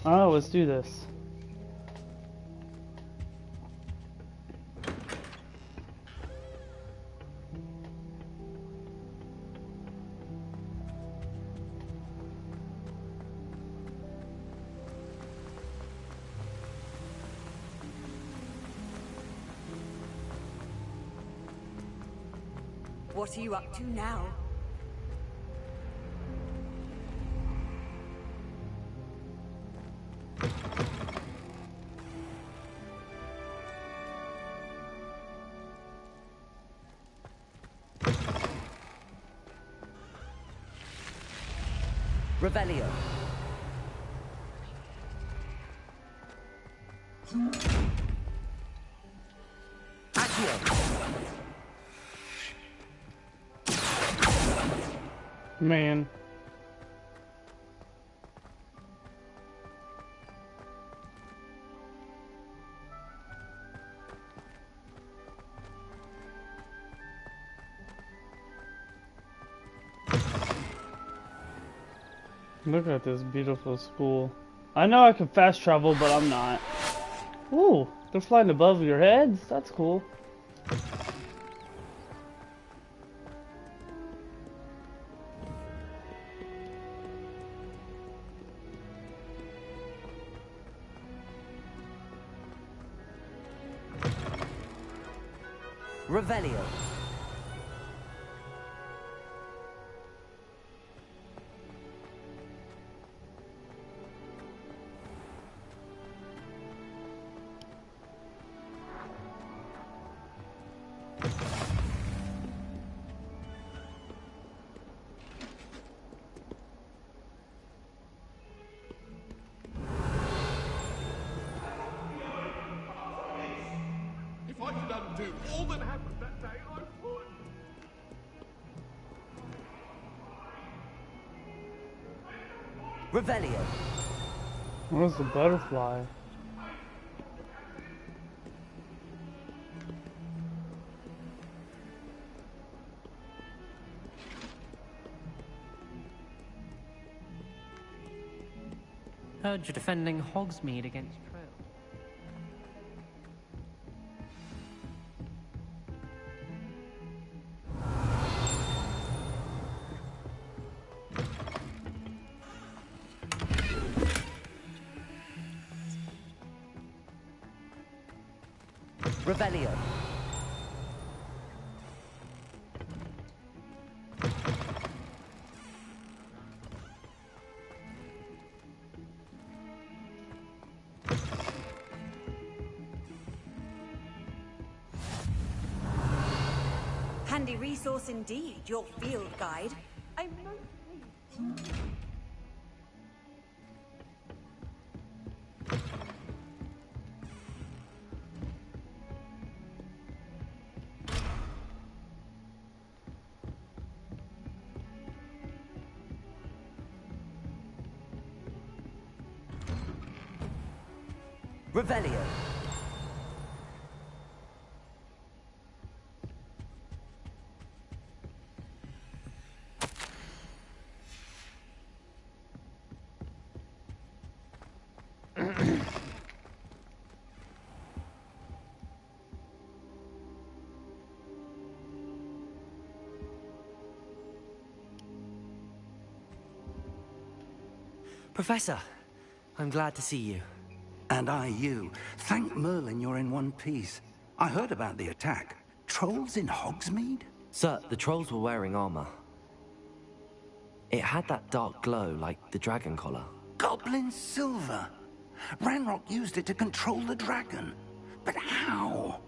Oh, let's do this. What are you up to now? Revelio. Accio. Man. Look at this beautiful school. I know I can fast travel, but I'm not. Ooh, they're flying above your heads? That's cool. Revelio. If I could undo all that happened that day, I would. Revelio. Where's the butterfly? Heard you're defending Hogsmeade against Trail. Revelio. Handy resource indeed, your field guide. I'm most pleased. Revelio. Professor, I'm glad to see you. And I you. Thank Merlin you're in one piece. I heard about the attack. Trolls in Hogsmeade? Sir, the trolls were wearing armor. It had that dark glow like the dragon collar. Goblin silver. Ranrock used it to control the dragon. But how?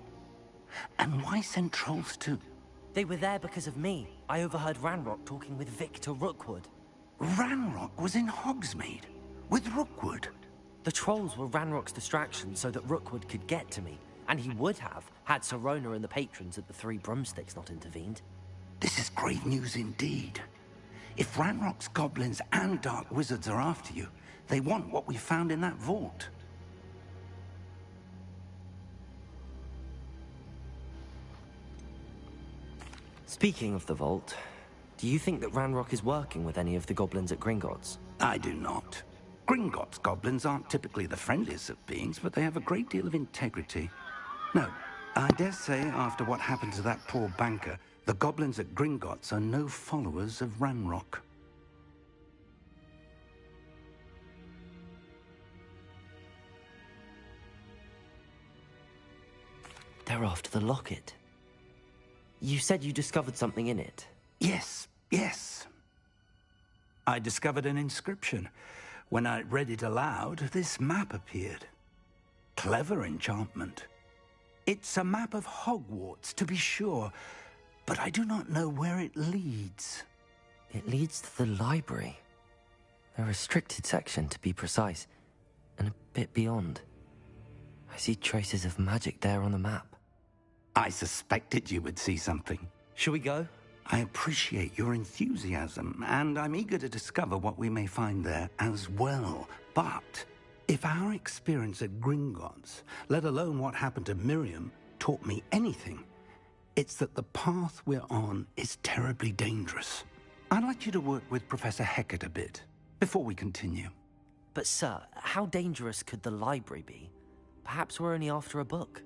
And why send trolls too? They were there because of me. I overheard Ranrock talking with Victor Rookwood. Ranrock was in Hogsmeade with Rookwood. The trolls were Ranrock's distraction so that Rookwood could get to me. And he would have, had Sirona and the patrons at the Three Broomsticks not intervened. This is great news indeed. If Ranrock's goblins and dark wizards are after you, they want what we found in that vault. Speaking of the vault, do you think that Ranrock is working with any of the goblins at Gringotts? I do not. Gringotts goblins aren't typically the friendliest of beings, but they have a great deal of integrity. No, I dare say after what happened to that poor banker, the goblins at Gringotts are no followers of Ranrock. They're after the locket. You said you discovered something in it. Yes, yes. I discovered an inscription. When I read it aloud, this map appeared. Clever enchantment. It's a map of Hogwarts, to be sure, but I do not know where it leads. It leads to the library. A restricted section, to be precise, and a bit beyond. I see traces of magic there on the map. I suspected you would see something. Shall we go? I appreciate your enthusiasm, and I'm eager to discover what we may find there as well. But if our experience at Gringotts, let alone what happened to Miriam, taught me anything, it's that the path we're on is terribly dangerous. I'd like you to work with Professor Hecat a bit before we continue. But sir, how dangerous could the library be? Perhaps we're only after a book.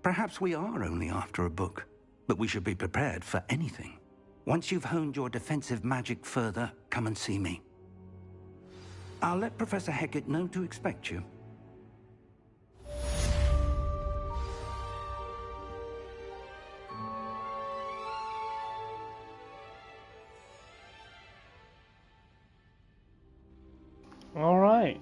Perhaps we are only after a book, but we should be prepared for anything. Once you've honed your defensive magic further, come and see me. I'll let Professor Hecat know to expect you. All right.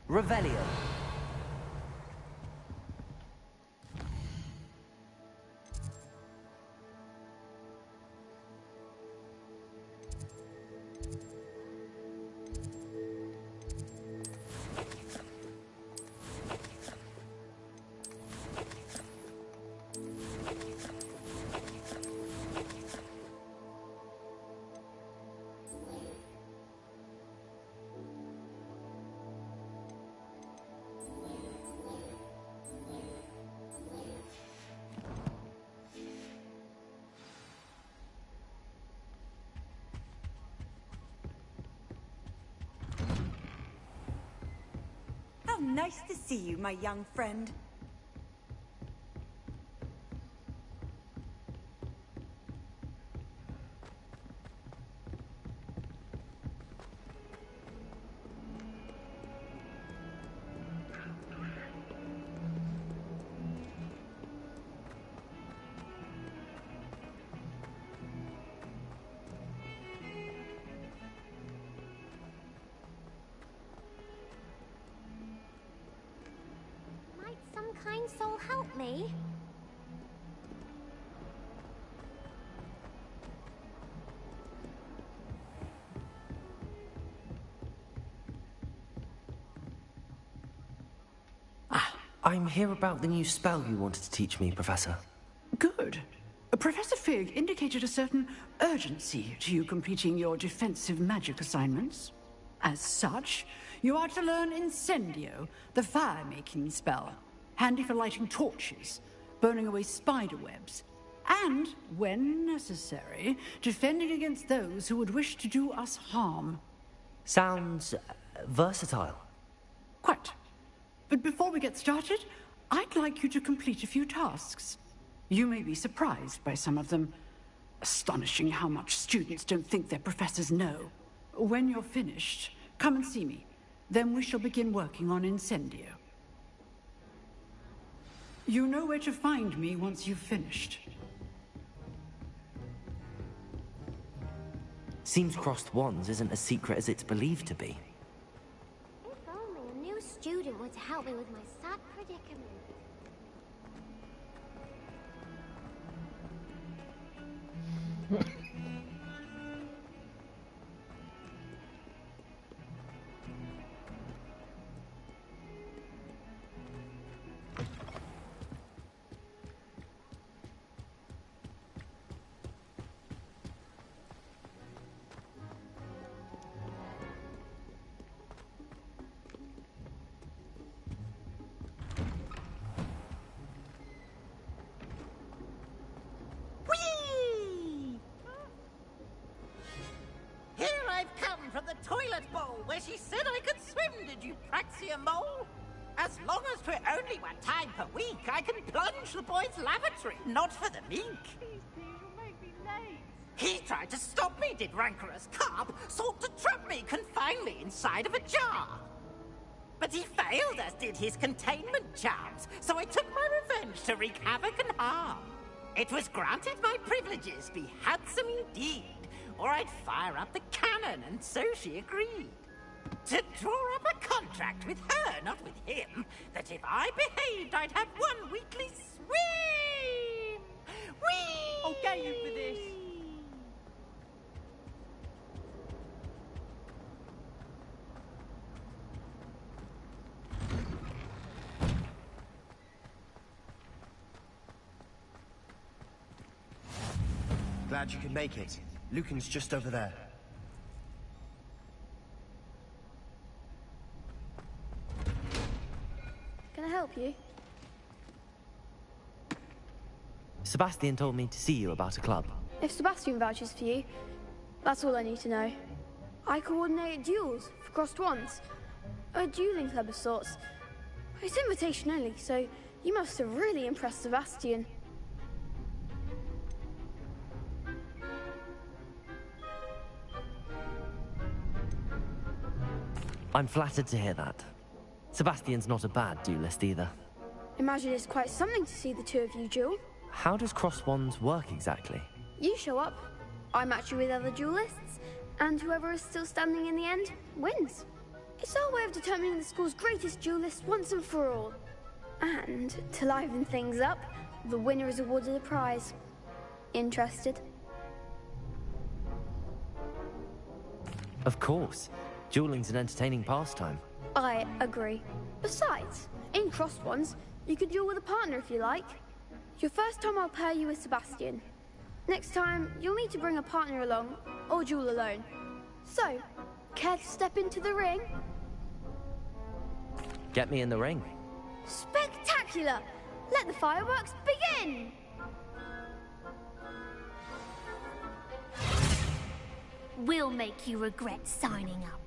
Revelio. How nice to see you, my young friend. Might some kind soul help me? I'm here about the new spell you wanted to teach me, Professor. Good. Professor Fig indicated a certain urgency to you completing your defensive magic assignments. As such, you are to learn Incendio, the fire-making spell, handy for lighting torches, burning away spider webs, and, when necessary, defending against those who would wish to do us harm. Sounds versatile. Quite. But before we get started, I'd like you to complete a few tasks. You may be surprised by some of them. Astonishing how much students don't think their professors know. When you're finished, come and see me. Then we shall begin working on Incendio. You know where to find me once you've finished. Seems crossed wands isn't as secret as it's believed to be. If only a new student were to help me with my sad predicament. From the toilet bowl where she said I could swim, did you praxia mole? As long as 'twere only 1 time per week, I can plunge the boy's lavatory, not for the meek. Please, you'll make me late. He tried to stop me, did rancorous carp, sought to trap me, confine me inside of a jar. But he failed, as did his containment charms, so I took my revenge to wreak havoc and harm. It was granted my privileges be handsome indeed, or I'd fire up the cannon, and so she agreed. To draw up a contract with her, not with him, that if I behaved, I'd have 1 weekly swim! Whee! I'll get you for this. Glad you could make it. Lucan's just over there. Can I help you? Sebastian told me to see you about a club. If Sebastian vouches for you, that's all I need to know. I coordinate duels for crossed wands. A dueling club of sorts. It's invitation only, so you must have really impressed Sebastian. I'm flattered to hear that. Sebastian's not a bad duelist either. Imagine it's quite something to see the two of you duel. How does crossed wands work exactly? You show up, I match you with other duelists, and whoever is still standing in the end wins. It's our way of determining the school's greatest duelist once and for all. And to liven things up, the winner is awarded a prize. Interested? Of course. Dueling's an entertaining pastime. I agree. Besides, in crossed wands, you can duel with a partner if you like. Your first time I'll pair you with Sebastian. Next time, you'll need to bring a partner along, or duel alone. So, care to step into the ring? Get me in the ring. Spectacular! Let the fireworks begin! We'll make you regret signing up.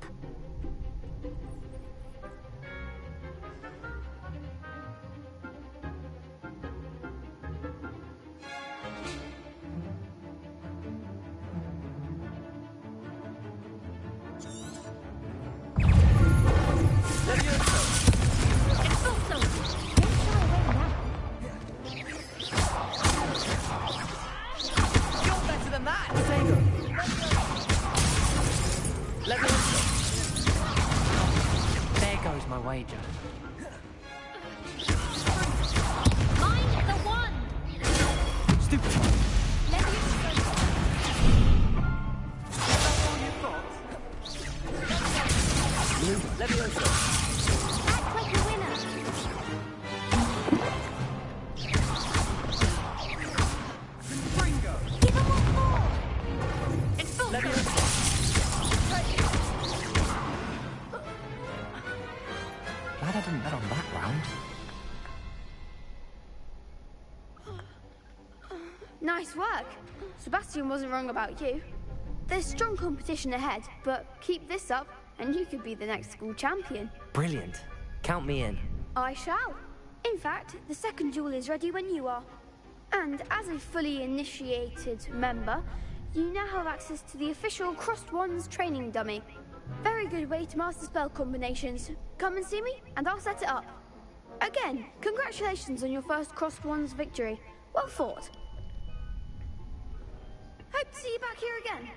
wager. Mind the wand! Stupid. Levioso. Act like a winner. Ringo. Give him one more. It's full. Glad I didn't bet on that round. Nice work. Sebastian wasn't wrong about you. There's strong competition ahead, but keep this up and you could be the next school champion. Brilliant. Count me in. I shall. In fact, the second duel is ready when you are. And as a fully initiated member, you now have access to the official Crossed Wands training dummy. Very good way to master spell combinations. Come and see me, and I'll set it up. Again, congratulations on your first Crossed Wands victory. Well fought. Hope to see you back here again.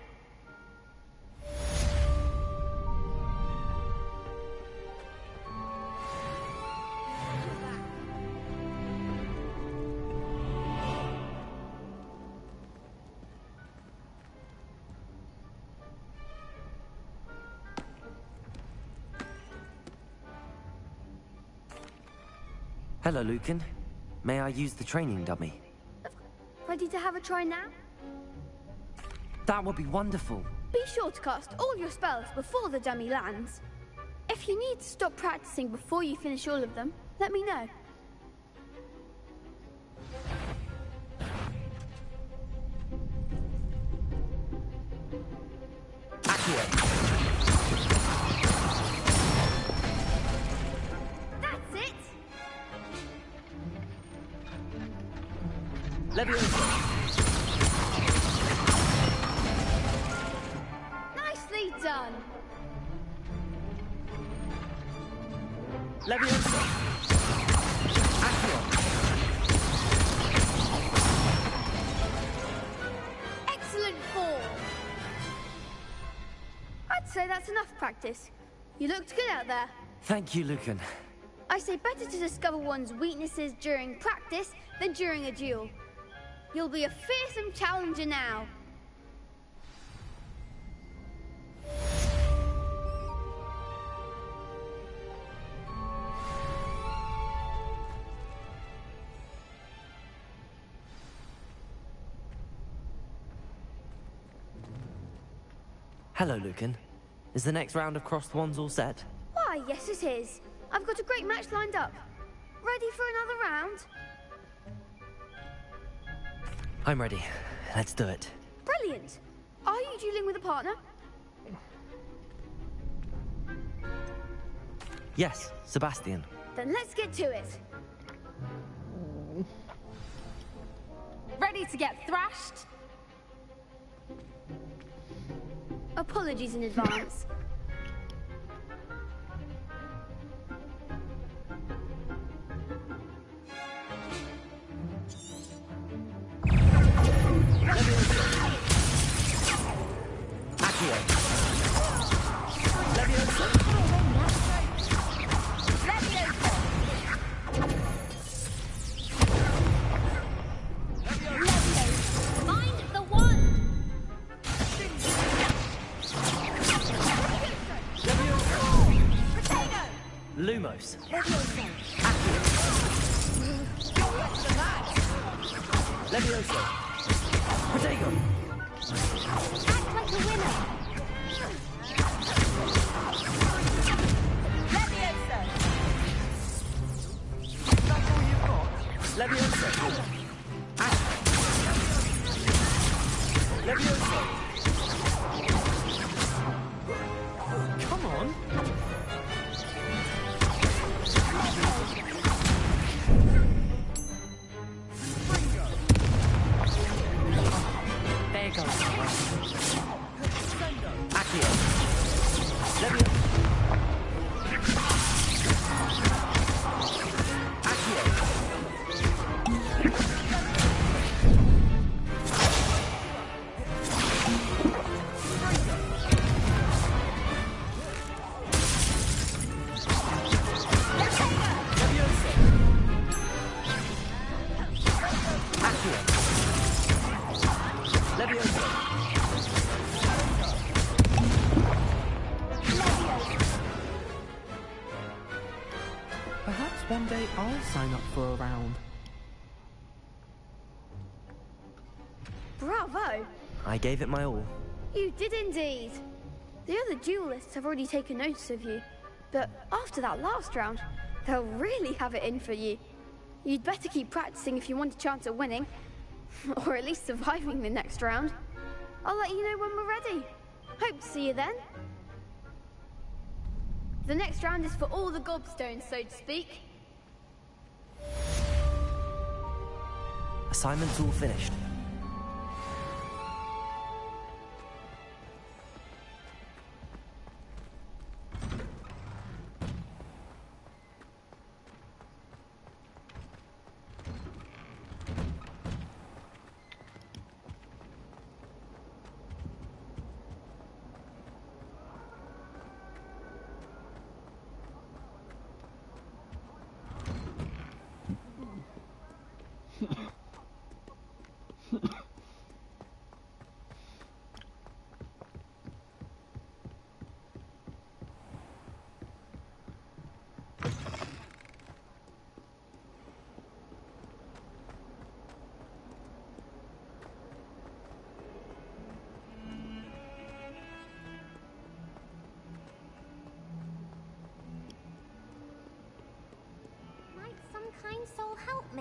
Hello, Lucan. May I use the training dummy? Ready to have a try now? That would be wonderful. Be sure to cast all your spells before the dummy lands. If you need to stop practicing before you finish all of them, let me know. That's it! Nicely done! Excellent fall! I'd say that's enough practice. You looked good out there. Thank you, Lucan. I say better to discover one's weaknesses during practice than during a duel. You'll be a fearsome challenger now. Hello, Lucan. Is the next round of Crossed Wands all set? Why, yes it is. I've got a great match lined up. Ready for another round? I'm ready. Let's do it. Brilliant. Are you dueling with a partner? Yes, Sebastian. Then let's get to it. Ready to get thrashed? Apologies in advance. Lumos. Levioso. Protego. Act like a winner. Levioso. That's all you've got? Levioso. Levioso. Come on. There goes. Accio. Levioso. Perhaps one day I'll sign up for a round. Bravo! I gave it my all. You did indeed. The other duelists have already taken notice of you, but after that last round, they'll really have it in for you. You'd better keep practicing if you want a chance at winning, or at least surviving the next round. I'll let you know when we're ready. Hope to see you then. The next round is for all the gobstones, so to speak. Assignment's all finished.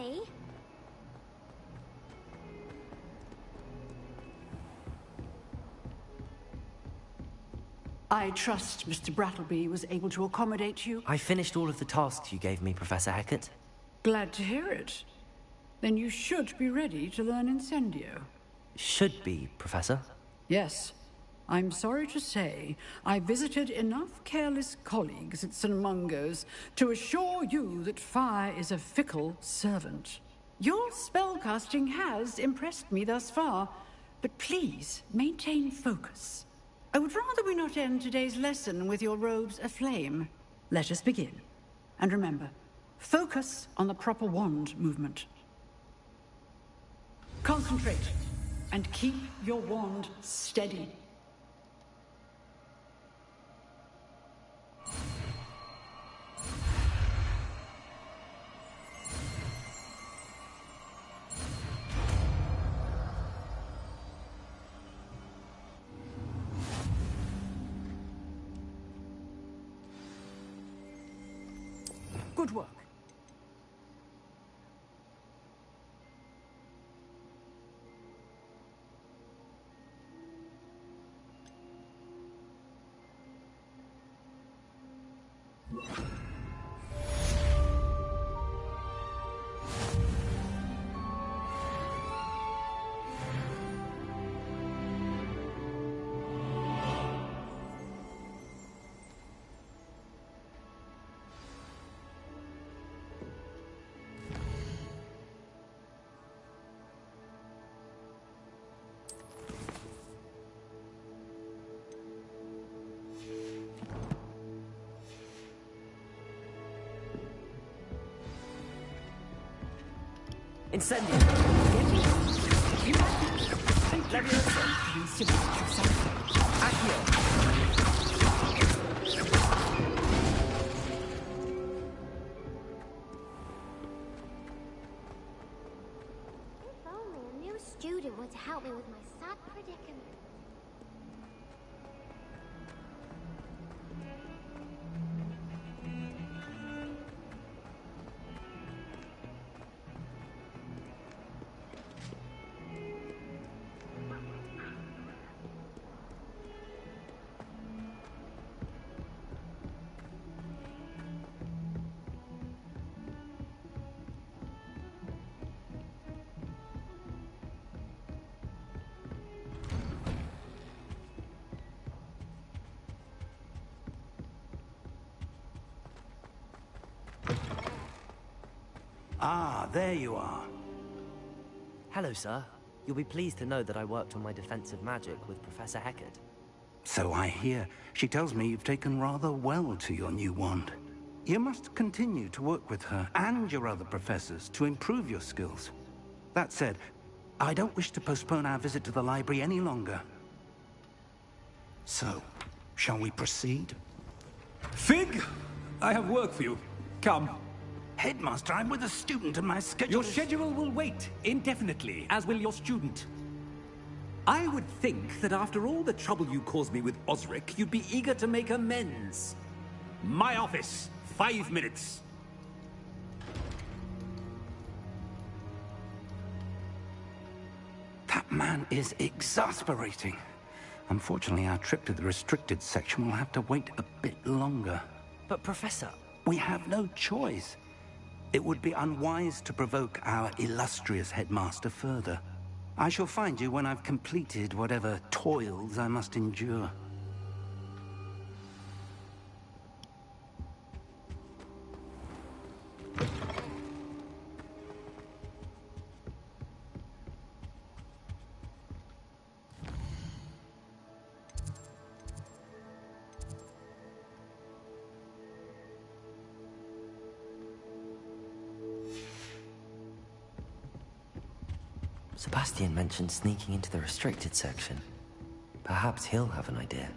me. I trust Mr. Brattleby was able to accommodate you. I finished all of the tasks you gave me, Professor Hecat. Glad to hear it. Then you should be ready to learn Incendio. Should be, Professor. Yes. I'm sorry to say, I visited enough careless colleagues at St. Mungo's to assure you that fire is a fickle servant. Your spellcasting has impressed me thus far, but please maintain focus. I would rather we not end today's lesson with your robes aflame. Let us begin. And remember, focus on the proper wand movement. Concentrate, and keep your wand steady. Good work. Incendio! If only a new student were to help me with my sad predicament. Ah, there you are. Hello, sir. You'll be pleased to know that I worked on my defensive magic with Professor Hecat. So I hear. She tells me you've taken rather well to your new wand. You must continue to work with her and your other professors to improve your skills. That said, I don't wish to postpone our visit to the library any longer. So, shall we proceed? Fig! I have work for you. Come. Headmaster, I'm with a student and my schedule Your schedule will wait indefinitely, as will your student. I would think that after all the trouble you caused me with Osric, you'd be eager to make amends. My office, 5 minutes. That man is exasperating. Unfortunately, our trip to the restricted section will have to wait a bit longer. But, Professor... We have no choice. It would be unwise to provoke our illustrious headmaster further. I shall find you when I've completed whatever toils I must endure. Sebastian mentioned sneaking into the restricted section. Perhaps he'll have an idea.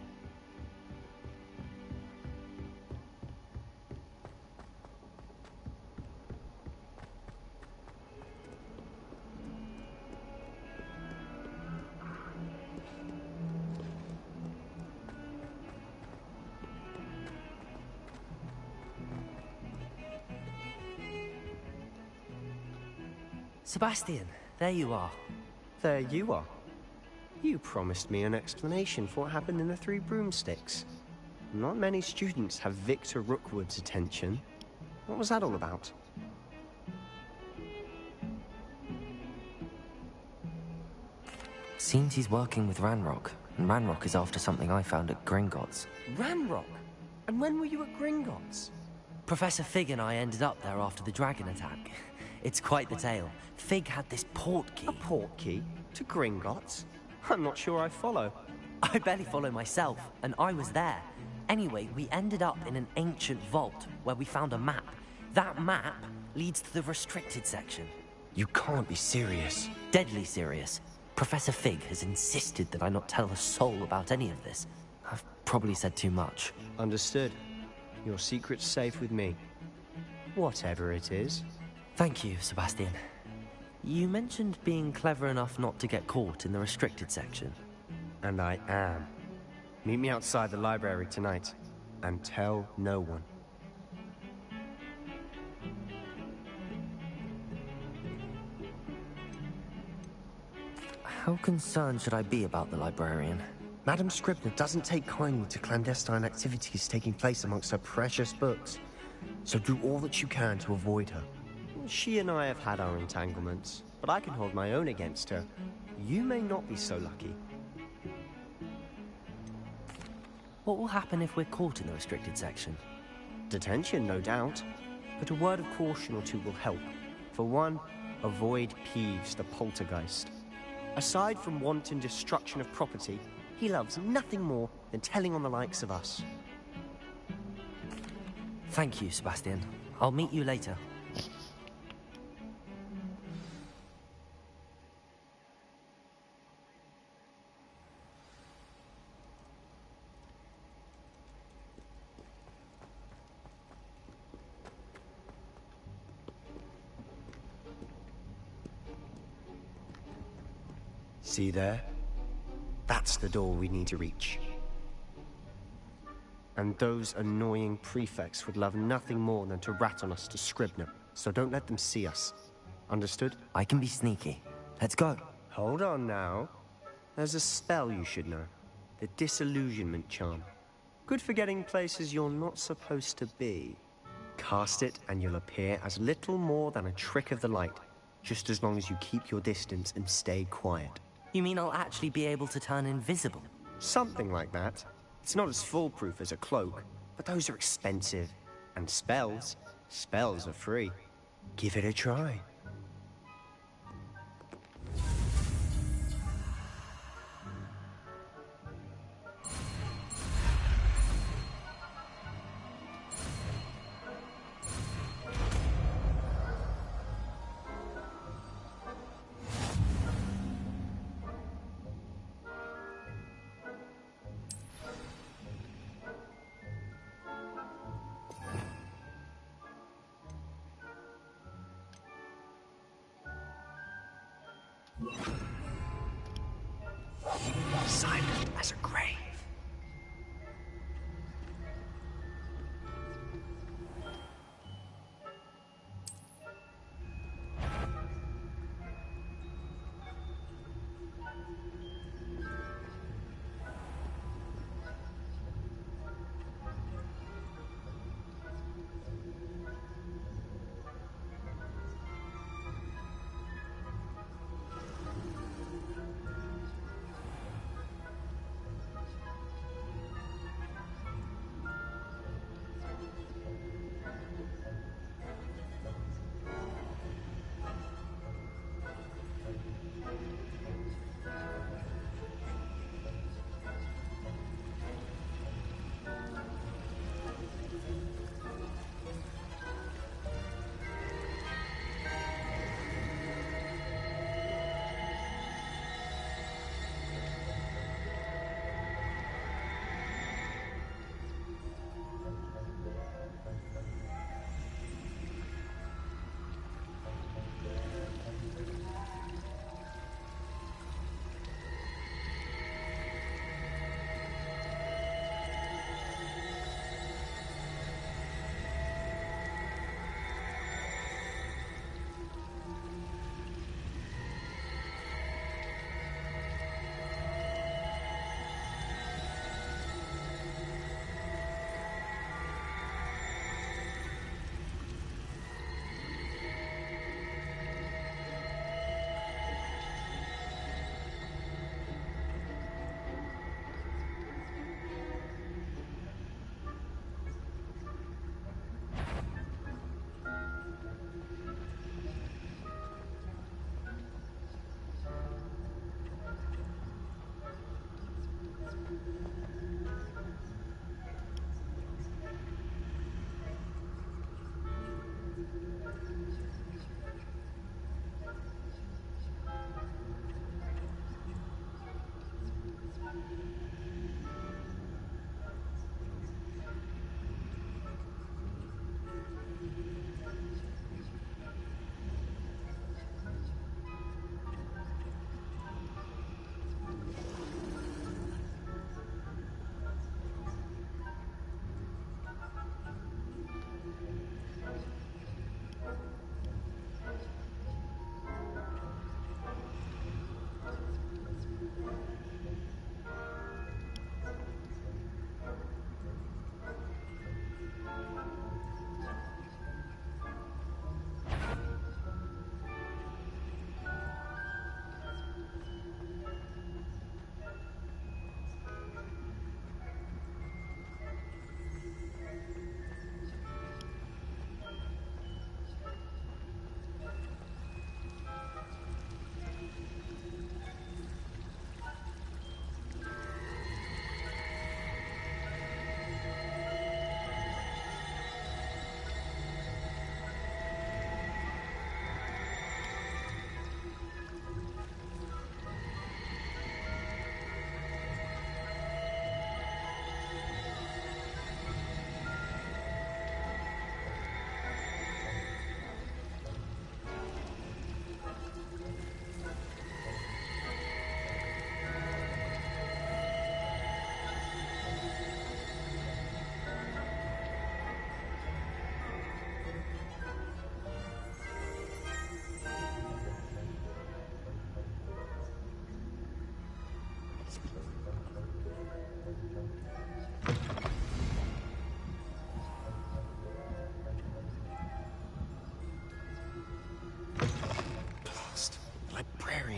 Sebastian, there you are. There you are. You promised me an explanation for what happened in the Three Broomsticks. Not many students have Victor Rookwood's attention. What was that all about? Seems he's working with Ranrock, and Ranrock is after something I found at Gringotts. Ranrock? And when were you at Gringotts? Professor Fig and I ended up there after the dragon attack. It's quite the tale. Fig had this port key. A port key? To Gringotts? I'm not sure I follow. I barely follow myself, and I was there. Anyway, we ended up in an ancient vault where we found a map. That map leads to the restricted section. You can't be serious. Deadly serious. Professor Fig has insisted that I not tell a soul about any of this. I've probably said too much. Understood. Your secret's safe with me. Whatever it is. Thank you, Sebastian. You mentioned being clever enough not to get caught in the restricted section. And I am. Meet me outside the library tonight, and tell no one. How concerned should I be about the librarian? Madame Scribner doesn't take kindly to clandestine activities taking place amongst her precious books, so do all that you can to avoid her. She and I have had our entanglements, but I can hold my own against her. You may not be so lucky. What will happen if we're caught in the restricted section? Detention, no doubt. But a word of caution or two will help. For one, avoid Peeves the poltergeist. Aside from wanton destruction of property, he loves nothing more than telling on the likes of us. Thank you, Sebastian. I'll meet you later. See there? That's the door we need to reach. And those annoying prefects would love nothing more than to rat on us to Scribner, so don't let them see us. Understood? I can be sneaky. Let's go. Hold on now. There's a spell you should know. The Disillusionment Charm. Good for getting places you're not supposed to be. Cast it and you'll appear as little more than a trick of the light, just as long as you keep your distance and stay quiet. You mean I'll actually be able to turn invisible? Something like that. It's not as foolproof as a cloak, but those are expensive. And spells are free. Give it a try. Silent as a grave.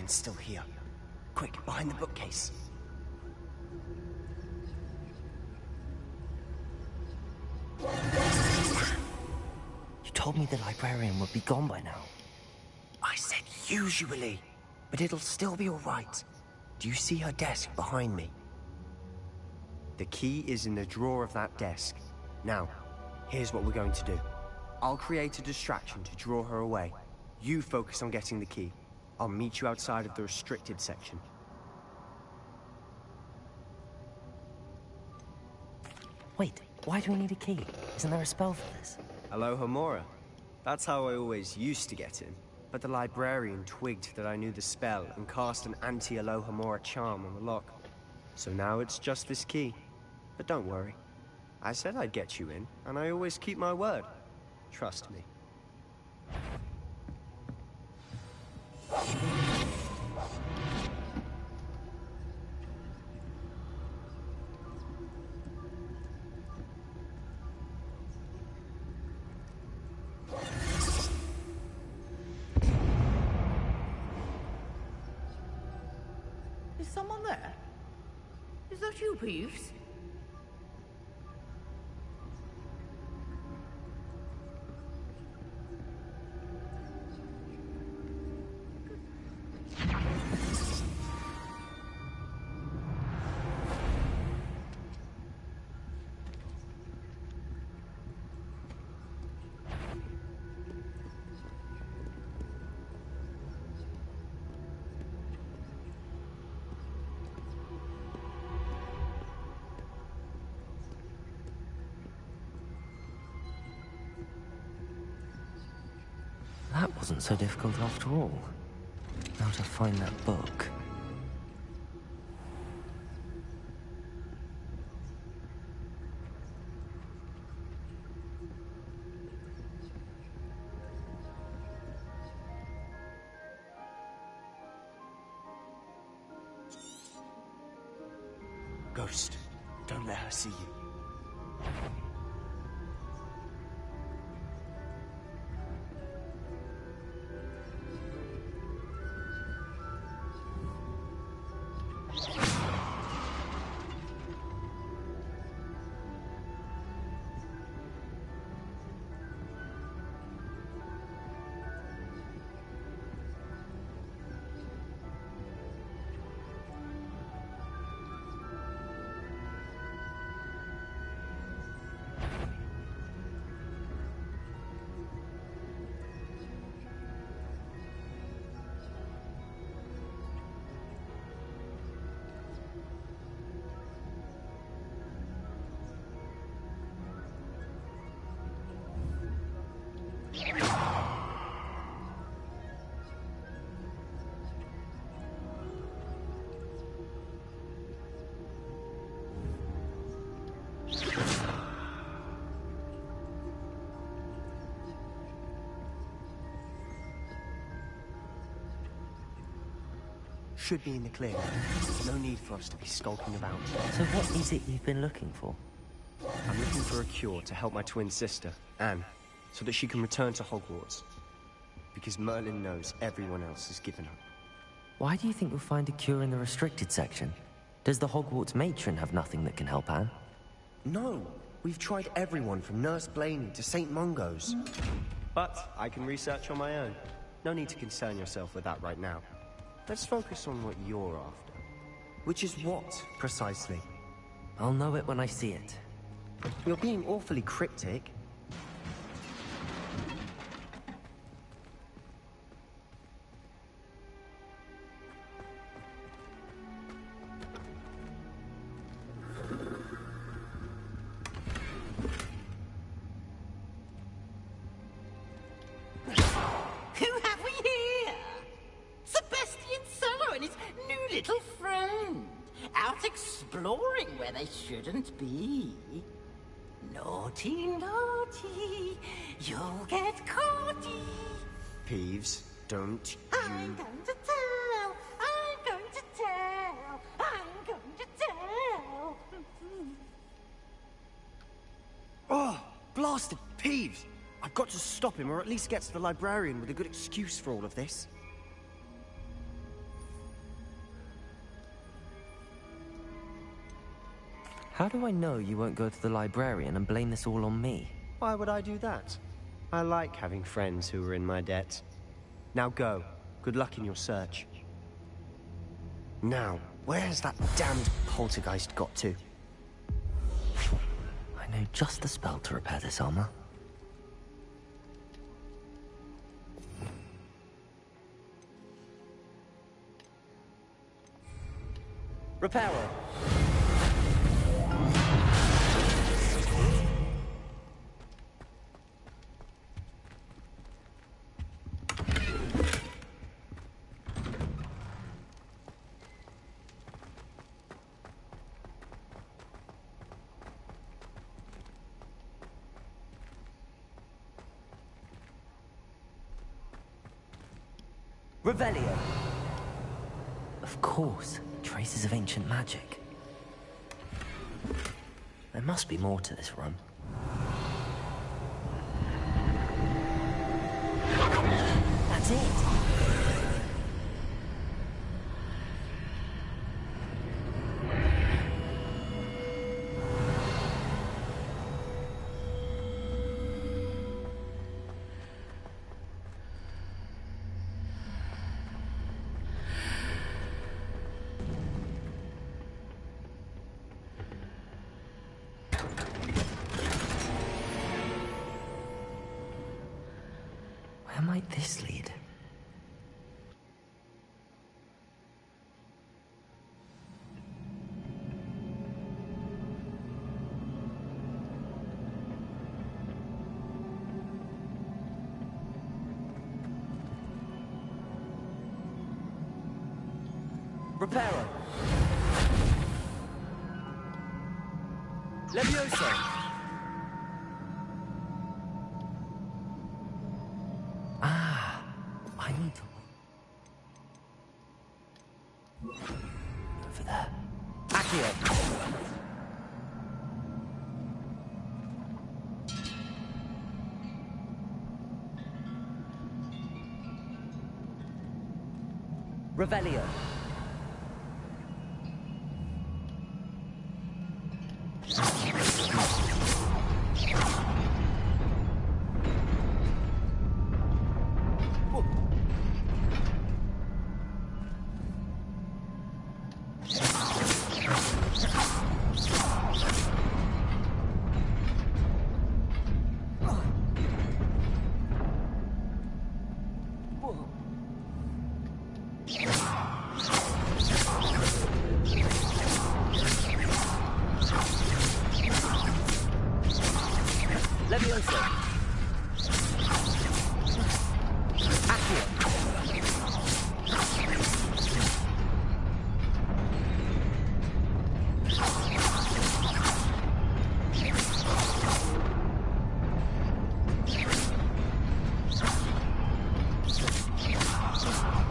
librarian's still here. Quick, behind the bookcase. You told me the librarian would be gone by now. I said usually, but it'll still be all right. Do you see her desk behind me? The key is in the drawer of that desk. Now, here's what we're going to do. I'll create a distraction to draw her away. You focus on getting the key. I'll meet you outside of the restricted section. Wait, why do we need a key? Isn't there a spell for this? Alohomora. That's how I always used to get in. But the librarian twigged that I knew the spell and cast an anti-Alohomora charm on the lock. So now it's just this key. But don't worry. I said I'd get you in, and I always keep my word. Trust me. Is someone there? Is that you, Peeves? That wasn't so difficult after all. Now to find that book. Ghost, don't let her see you. Should be in the clear. No need for us to be skulking about. So what is it you've been looking for? I'm looking for a cure to help my twin sister, Anne, so that she can return to Hogwarts. Because Merlin knows everyone else has given up. Why do you think you'll find a cure in the restricted section? Does the Hogwarts matron have nothing that can help Anne? No! We've tried everyone from Nurse Blaney to St. Mungo's. But I can research on my own. No need to concern yourself with that right now. Let's focus on what you're after. Which is what, precisely? I'll know it when I see it. You're being awfully cryptic. Who have we here? Sebastian Cello and his new little friend. Out exploring where they shouldn't be. Naughty, naughty, you'll get caughty. Peeves, don't I'm going to tell, I'm going to tell, I'm going to tell. Oh, blasted Peeves! I've got to stop him, or at least get to the librarian with a good excuse for all of this. How do I know you won't go to the librarian and blame this all on me? Why would I do that? I like having friends who are in my debt. Now go. Good luck in your search. Now, where's that damned poltergeist got to? I know just the spell to repair this armor. Repairer. Revelio. Of course, traces of ancient magic. There must be more to this room. That's it. Where might this lead? Repairer. Levioso. I need to... Over there. Accio. Revelio. Levioso. Accio.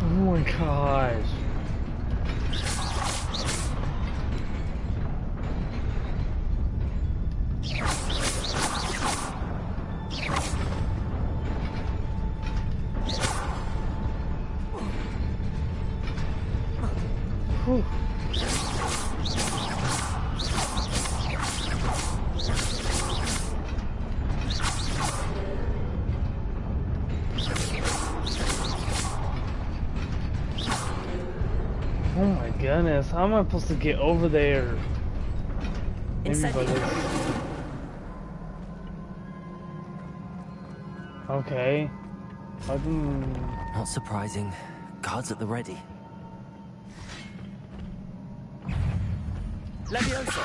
Oh my gosh. Whew. Oh my goodness, how am I supposed to get over there? Maybe by this. Okay. I didn't... Not surprising. Guards at the ready. Levioso.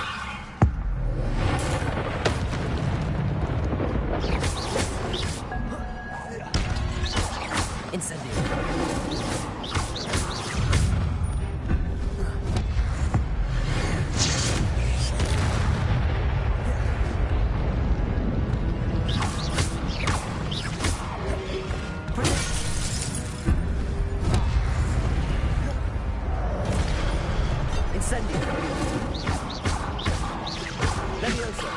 Incendio. Incendio. Levioso.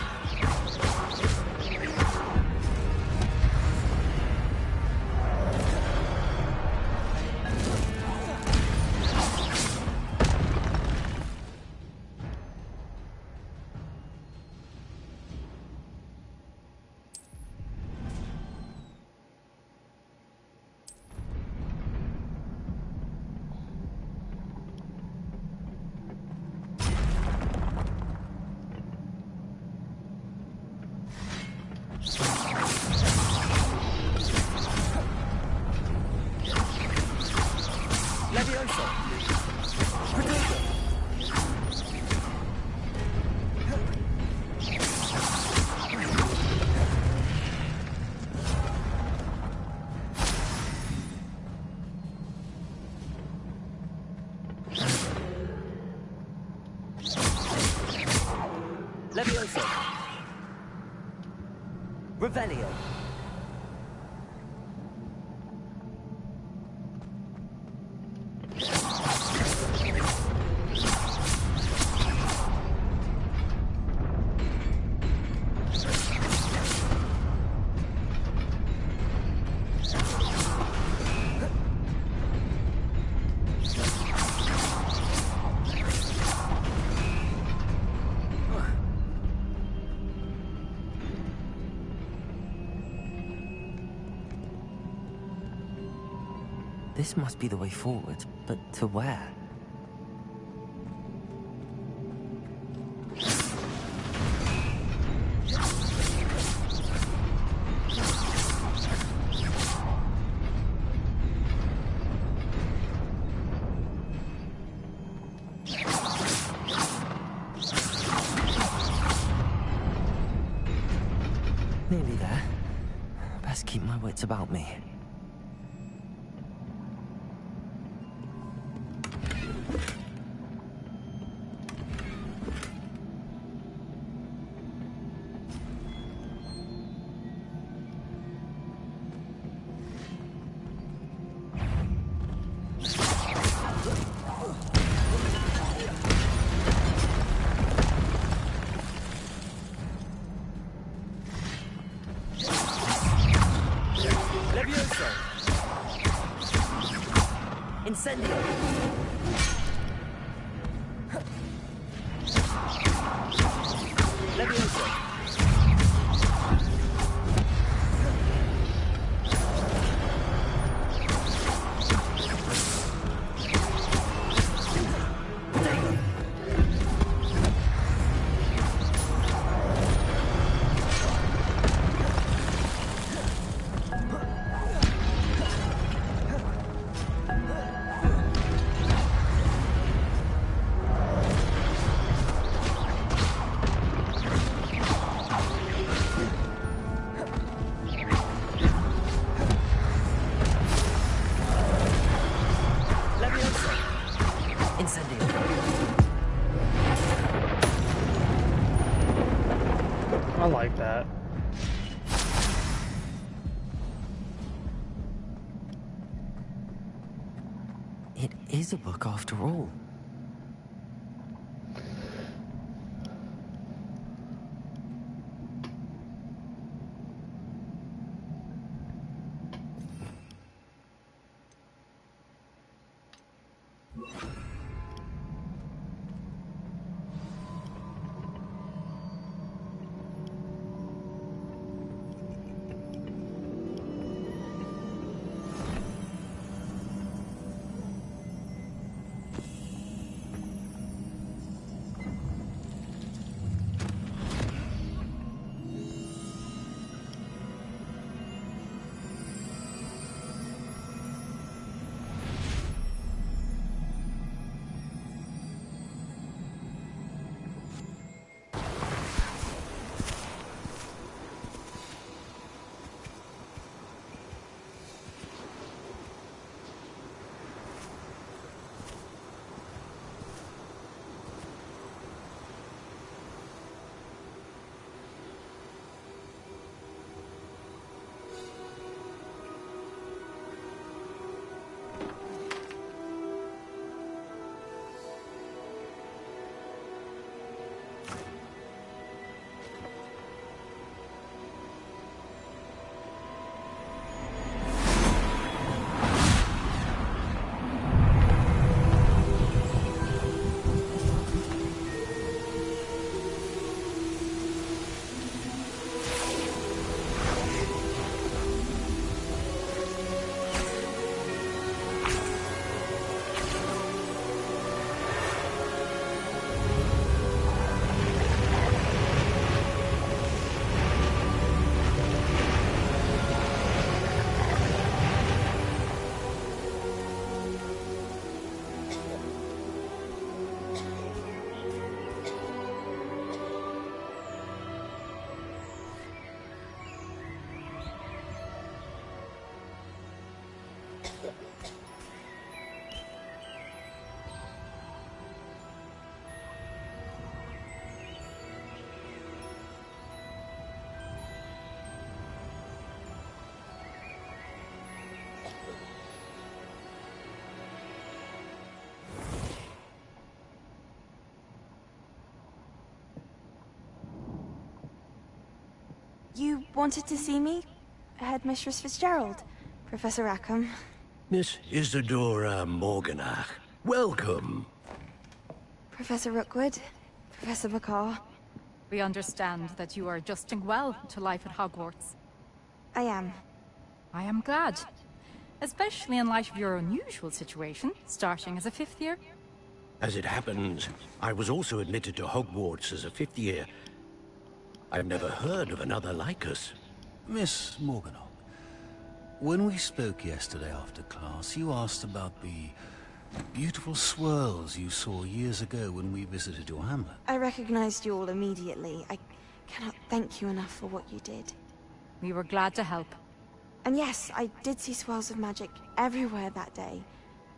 Levioso. Protego. Levioso. Revelio. This must be the way forward, but to where? Nearly there. Best keep my wits about me. Levioso. Incendio. Levioso. I like that. It is a book after all. You wanted to see me? Headmistress Fitzgerald, Professor Rackham. Miss Isadora Morganach, welcome. Professor Rookwood, Professor McCaw. We understand that you are adjusting well to life at Hogwarts. I am. I am glad. Especially in light of your unusual situation, starting as a 5th year. As it happens, I was also admitted to Hogwarts as a 5th year. I've never heard of another like us. Miss Morganach, when we spoke yesterday after class, you asked about the beautiful swirls you saw years ago when we visited your hamlet. I recognized you all immediately. I cannot thank you enough for what you did. We were glad to help. And yes, I did see swirls of magic everywhere that day.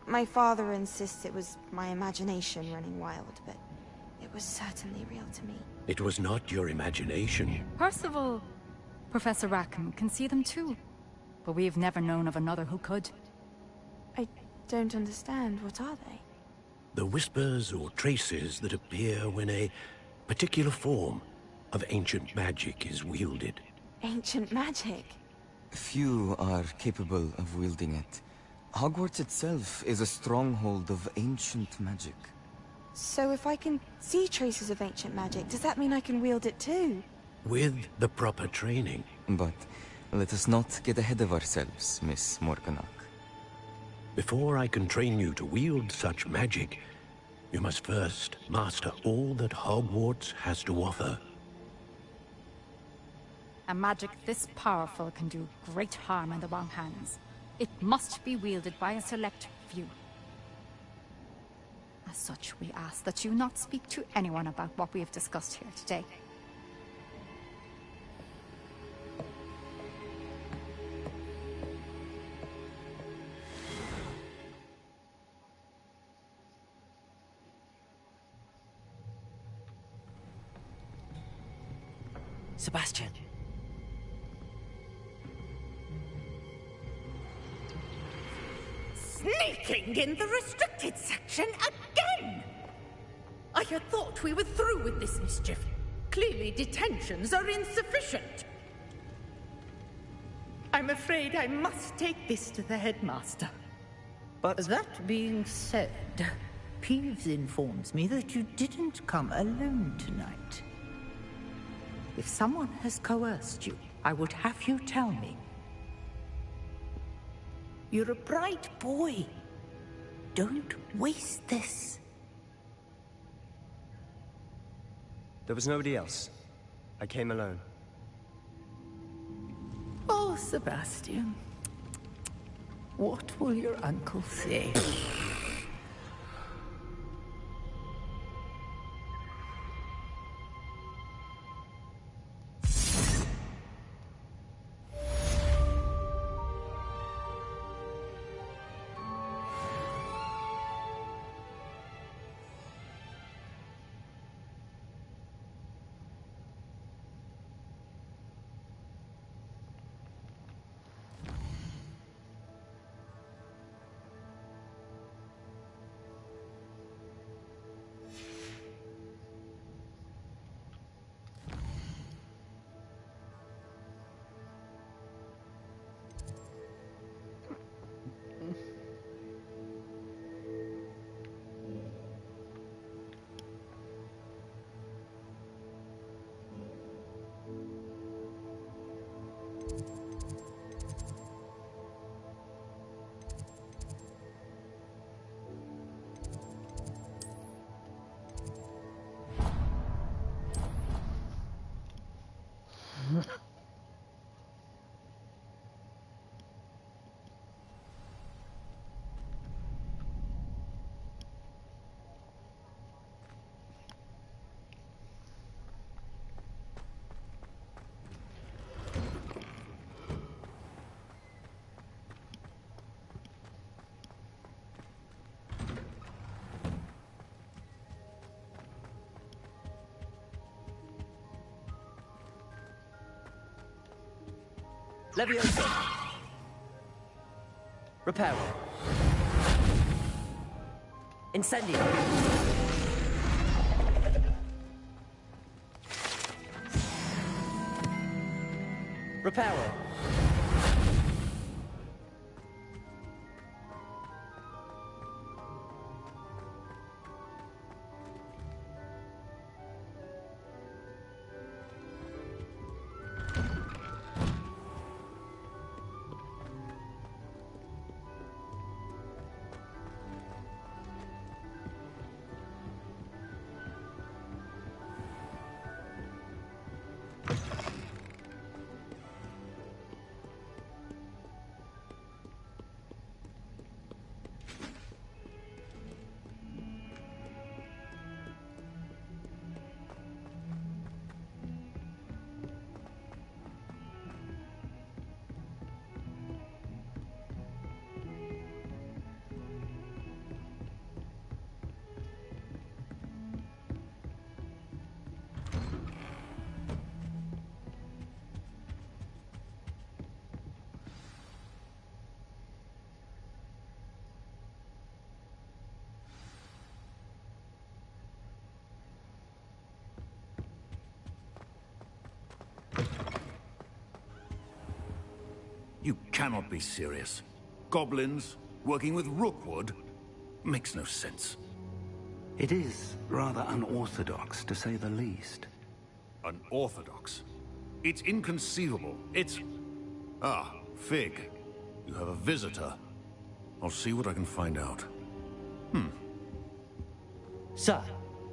My father insists it was my imagination running wild, but it was certainly real to me. It was not your imagination. Percival, Professor Rackham can see them too. But we have never known of another who could. I don't understand. What are they? The whispers or traces that appear when a particular form of ancient magic is wielded. Ancient magic? Few are capable of wielding it. Hogwarts itself is a stronghold of ancient magic. So if I can see traces of ancient magic, does that mean I can wield it too? With the proper training. But let us not get ahead of ourselves, Miss Morganach. Before I can train you to wield such magic, you must first master all that Hogwarts has to offer. A magic this powerful can do great harm in the wrong hands. It must be wielded by a select few. As such, we ask that you not speak to anyone about what we have discussed here today. Sebastian. Sneaking in the restricted section again! I had thought we were through with this mischief. Clearly detentions are insufficient. I'm afraid I must take this to the headmaster. But that being said, Peeves informs me that you didn't come alone tonight. If someone has coerced you, I would have you tell me. You're a bright boy. Don't waste this. There was nobody else. I came alone. Oh, Sebastian. What will your uncle say? Leviosa. Reparo. Incendio. Reparo. You cannot be serious. Goblins working with Rookwood makes no sense. It is rather unorthodox, to say the least. Unorthodox? It's inconceivable. It's... Ah, Fig. You have a visitor. I'll see what I can find out. Sir,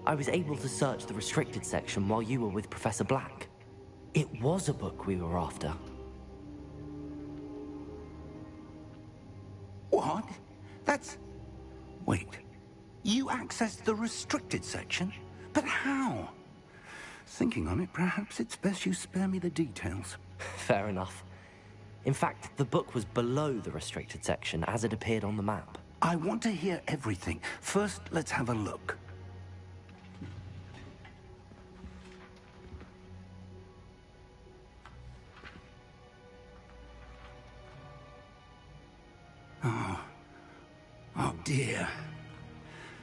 I was able to search the restricted section while you were with Professor Black. It was a book we were after. What? That's... Wait. You accessed the restricted section? But how? Thinking on it, perhaps it's best you spare me the details. Fair enough. In fact, the book was below the restricted section as it appeared on the map. I want to hear everything. First, let's have a look. Oh dear.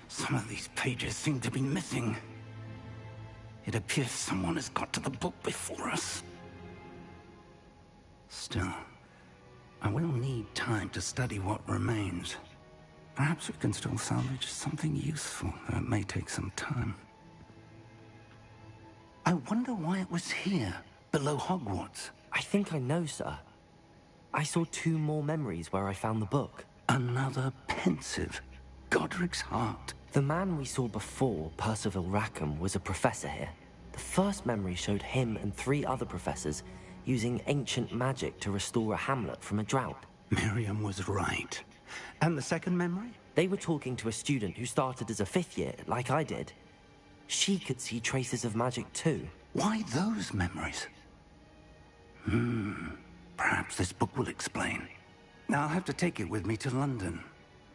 Some of these pages seem to be missing. It appears someone has got to the book before us. Still, I will need time to study what remains. Perhaps we can still salvage something useful, though it may take some time. I wonder why it was here, below Hogwarts. I think I know, sir. I saw 2 more memories where I found the book. Another pensive. Godric's heart. The man we saw before, Percival Rackham, was a professor here. The first memory showed him and 3 other professors using ancient magic to restore a hamlet from a drought. Miriam was right. And the second memory? They were talking to a student who started as a 5th year, like I did. She could see traces of magic too. Why those memories? Perhaps this book will explain. Now I'll have to take it with me to London.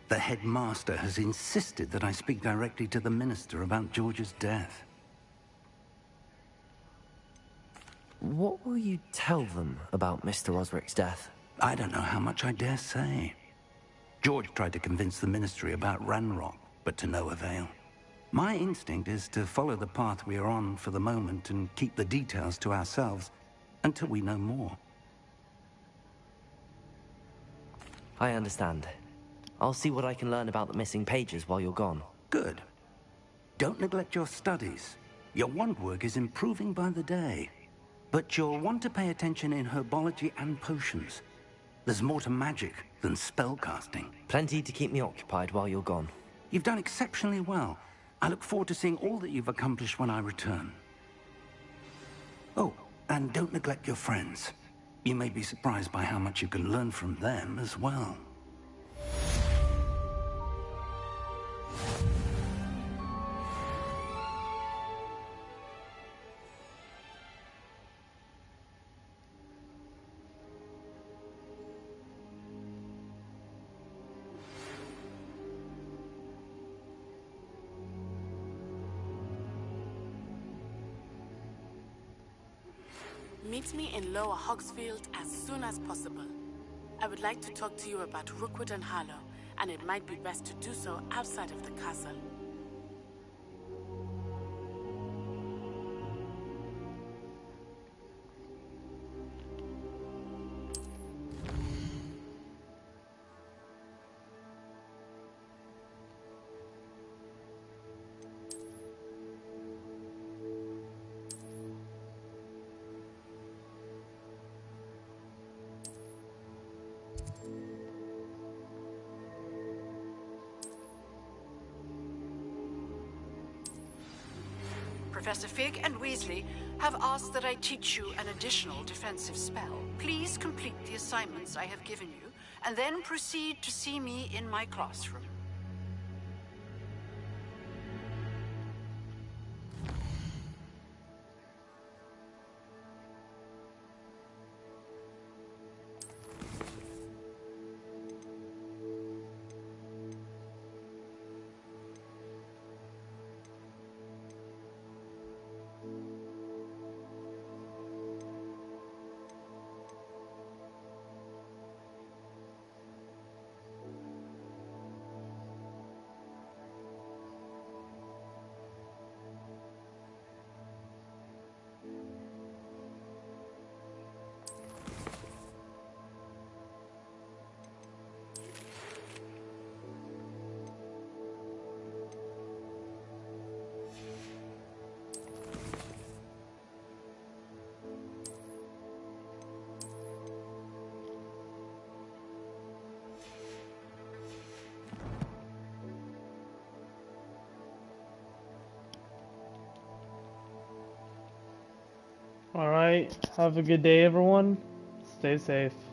The headmaster has insisted that I speak directly to the minister about George's death. What will you tell them about Mr. Osric's death? I don't know how much I dare say. George tried to convince the ministry about Ranrock, but to no avail. My instinct is to follow the path we are on for the moment and keep the details to ourselves until we know more. I understand. I'll see what I can learn about the missing pages while you're gone. Good. Don't neglect your studies. Your wand work is improving by the day. But you'll want to pay attention in herbology and potions. There's more to magic than spellcasting. Plenty to keep me occupied while you're gone. You've done exceptionally well. I look forward to seeing all that you've accomplished when I return. Oh, and don't neglect your friends. You may be surprised by how much you can learn from them as well. Meet me in Lower Hogsfield as soon as possible. I would like to talk to you about Rookwood and Harlow, and it might be best to do so outside of the castle. Professor Fig and Weasley have asked that I teach you an additional defensive spell. Please complete the assignments I have given you, and then proceed to see me in my classroom. Alright, have a good day everyone. Stay safe.